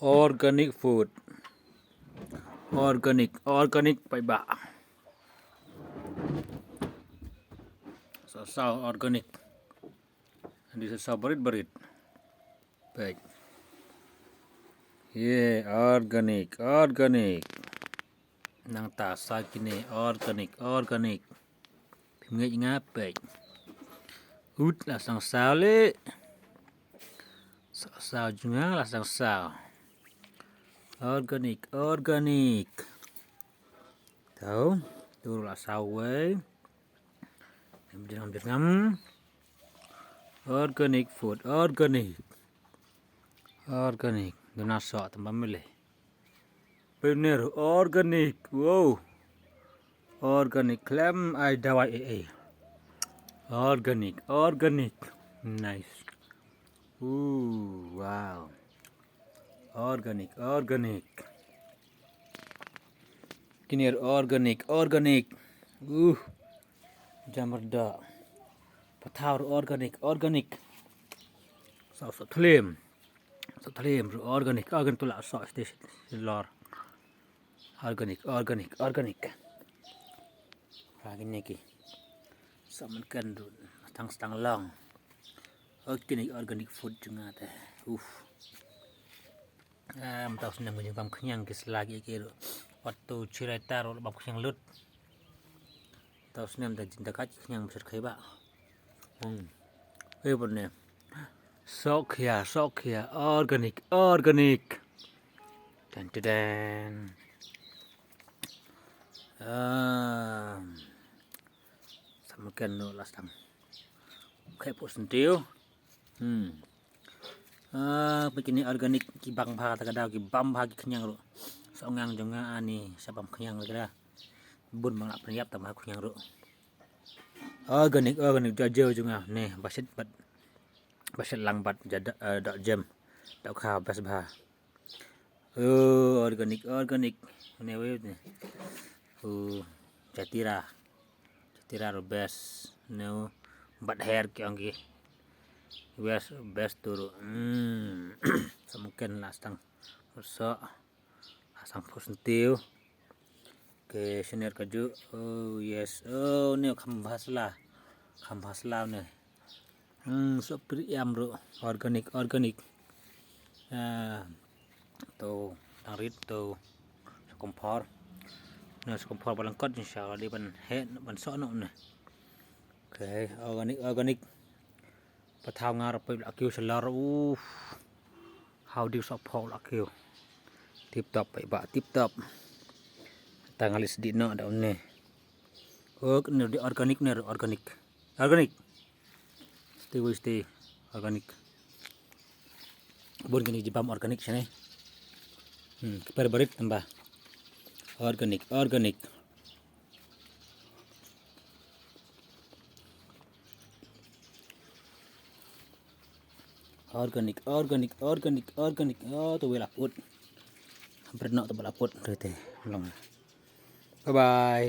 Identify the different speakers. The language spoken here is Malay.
Speaker 1: Organic food. Organic bậy bạ. Sao organic. This is sao berit. Baik. Yeah, organic. Nang ta sa kini organic. Ngej ngapek. Hút là sang sao lệ. Sao juga là sang sao. Organic. Tahu, tu là sao vậy? Em đi ngắm. Organic food, organic. Đừng nào sợ tầm bấm lên. Bên này organic, wow. Organic, clam ai dawai Organic. Nice. Wow. Organic. Kini organic. Jamarda. Pathaur organic. Sao thlem organic tu la so station lor. Organic. Lagi ni ki. Saman kan stang long. Organic food juga teh. Tahu senang menjemput kenyang ke selagi ke waktu cerita roh bab kenyang lut. Tahu senang dah cinta kat kenyang besar kaya. Benar. Sok ya, organic. Dan. Sama kan no lastang. Kayak pos sentiu. Begini organic kibang bha takadaw kibam bha kenyang ro. Songang jonga ani sabam kenyang lagi dah. Bun mang nak penyap tambah kenyang ro. Organic jajo juga nih basit lang bat jada dak jam dak kha bas bha. Organic ni we ni. Jatira ro best no bat hair ki anggi. Best turu. Semungkin lastang besok lasang posentiu ke senior kaju. Yes. Ni khambas la ni. So priam ro organic. Tu tarit tu kompor. Nah, kompor balangkot insyaallah di ban so no ni. Okay, organic. Patau ngarap akiu selar. How do you support akiu? Tip top. Tangalis di no da ni. Ni organic. Stay organic. Bun kini Jingbam organic sini. Berit tambah. Organic. Tu welaput. Hampir nak tu belaput tu teh. Bye bye.